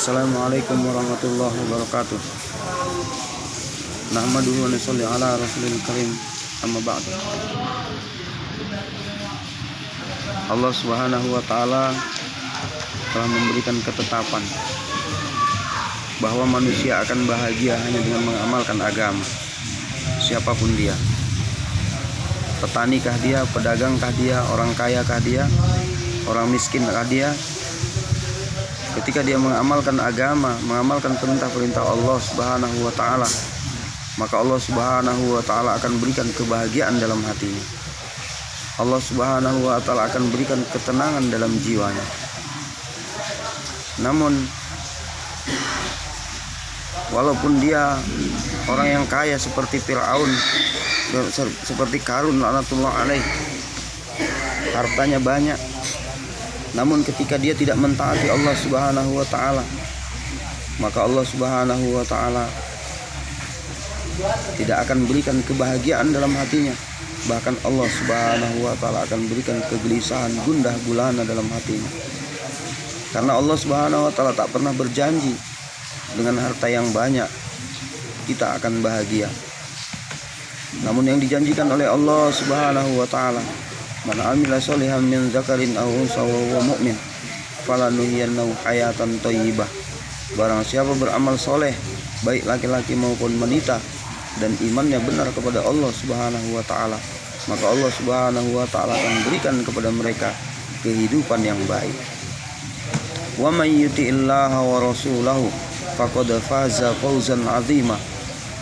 Assalamualaikum warahmatullahi wabarakatuh. Nahmaduhu wa nusalli ala rasulil karim. Amma ba'du. Allah Subhanahu wa taala telah memberikan ketetapan bahwa manusia akan bahagia hanya dengan mengamalkan agama. Siapapun dia, petanikah dia, pedagangkah dia, orang kayakah dia, orang miskinkah dia, ketika dia mengamalkan agama, mengamalkan perintah-perintah Allah Subhanahu wa taala, maka Allah Subhanahu wa taala akan berikan kebahagiaan dalam hatinya. Allah Subhanahu wa taala akan berikan ketenangan dalam jiwanya. Namun walaupun dia orang yang kaya seperti Fir'aun, seperti Qarun laknatullah alaih, hartanya banyak, namun ketika dia tidak mentaati Allah Subhanahu wa taala, maka Allah Subhanahu wa taala tidak akan berikan kebahagiaan dalam hatinya. Bahkan Allah Subhanahu wa taala akan berikan kegelisahan, gundah gulana dalam hatinya. Karena Allah Subhanahu wa taala tak pernah berjanji dengan harta yang banyak kita akan bahagia. Namun yang dijanjikan oleh Allah Subhanahu wa taala, man amila sholihan min zakarin aw unsa wa huwa mu'min falanuhyiyannahu hayatan thayyibah. Barang siapa beramal soleh, baik laki-laki maupun wanita, dan imannya benar kepada Allah Subhanahu wa taala, maka Allah Subhanahu wa taala akan berikan kepada mereka kehidupan yang baik. Wa may yuti'illaha wa rasulahu faqad faza fawzan 'azima.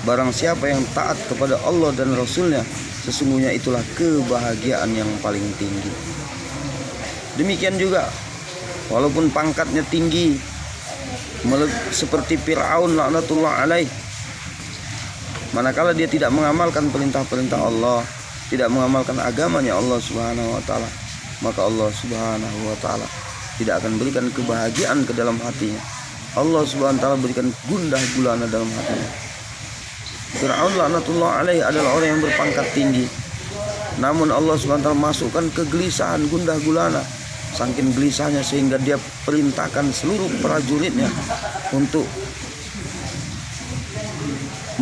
Barang siapa yang taat kepada Allah dan Rasulnya, sesungguhnya itulah kebahagiaan yang paling tinggi. Demikian juga walaupun pangkatnya tinggi seperti Fir'aun laknatullah alaih, manakala dia tidak mengamalkan perintah-perintah Allah, tidak mengamalkan agamanya Allah Subhanahu wa taala, maka Allah Subhanahu wa taala tidak akan berikan kebahagiaan ke dalam hatinya. Allah Subhanahu wa taala berikan gundah gulana dalam hatinya. Fir'aun laknatullah alaih adalah orang yang berpangkat tinggi, namun Allah Subhanahu wa taala masukkan kegelisahan, gundah gulana. Saking gelisahnya sehingga dia perintahkan seluruh prajuritnya untuk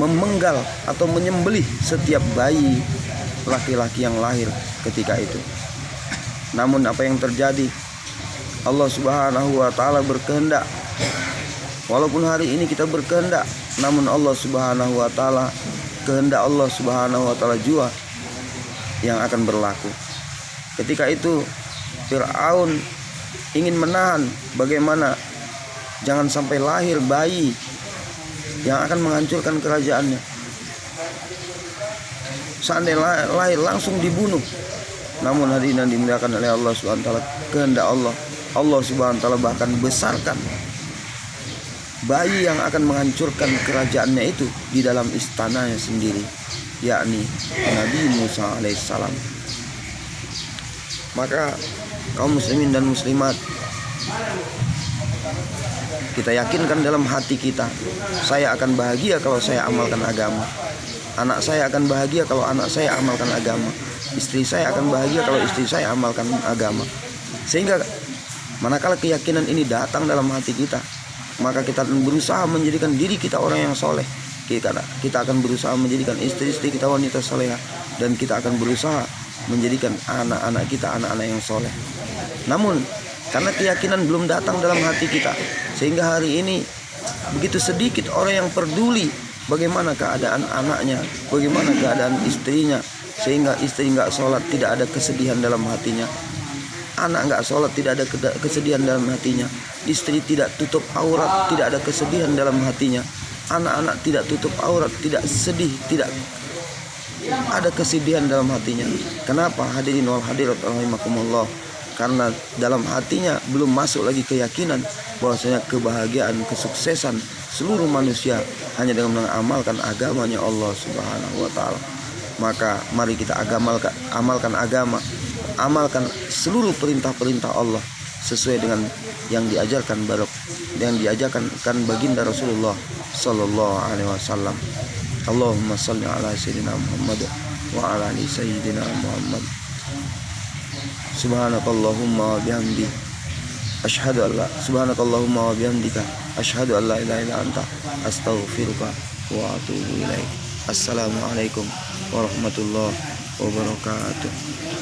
memenggal atau menyembelih setiap bayi laki-laki yang lahir ketika itu. Namun apa yang terjadi? Allah Subhanahu wa taala berkehendak. Walaupun hari ini kita berkehendak, namun Allah Subhanahu wa taala, kehendak Allah Subhanahu wa taala jua yang akan berlaku. Ketika itu Fir'aun ingin menahan bagaimana jangan sampai lahir bayi yang akan menghancurkan kerajaannya. Seandainya lahir langsung dibunuh. Namun hari ini dimuliakan oleh Allah Subhanahu wa taala, kehendak Allah. Allah Subhanahu wa taala bahkan besarkan bayi yang akan menghancurkan kerajaannya itu di dalam istananya sendiri, yakni Nabi Musa alaihissalam. Maka kaum muslimin dan muslimat, kita yakinkan dalam hati kita, saya akan bahagia kalau saya amalkan agama. Anak saya akan bahagia kalau anak saya amalkan agama. Istri saya akan bahagia kalau istri saya amalkan agama. Sehingga manakala keyakinan ini datang dalam hati kita, maka kita akan berusaha menjadikan diri kita orang yang soleh. Kita akan berusaha menjadikan istri-istri kita wanita solehah, dan kita akan berusaha menjadikan anak-anak kita anak-anak yang soleh. Namun karena keyakinan belum datang dalam hati kita, sehingga hari ini begitu sedikit orang yang peduli bagaimana keadaan anaknya, bagaimana keadaan istrinya. Sehingga istri nggak sholat, tidak ada kesedihan dalam hatinya. Anak nggak sholat, tidak ada kesedihan dalam hatinya. Istri tidak tutup aurat, tidak ada kesedihan dalam hatinya. Anak-anak tidak tutup aurat, tidak sedih, tidak ada kesedihan dalam hatinya. Kenapa? Hadirin wal hadirat rahimakumullah. Karena dalam hatinya belum masuk lagi keyakinan bahwasanya kebahagiaan, kesuksesan seluruh manusia hanya dengan mengamalkan agamanya Allah Subhanahu wa taala. Maka mari kita amalkan agama, amalkan seluruh perintah-perintah Allah sesuai dengan yang diajarkan baginda Rasulullah sallallahu alaihi wasallam. Allahumma shalli ala sayyidina Muhammad wa ala ali sayyidina Muhammad. Subhanakallahumma wa bihamdi asyhadu an la subhanakallahumma wa bihamdika Asyhadu an la ilaha illa anta astaghfiruka wa atubu ilaik. Assalamualaikum warahmatullahi wabarakatuh.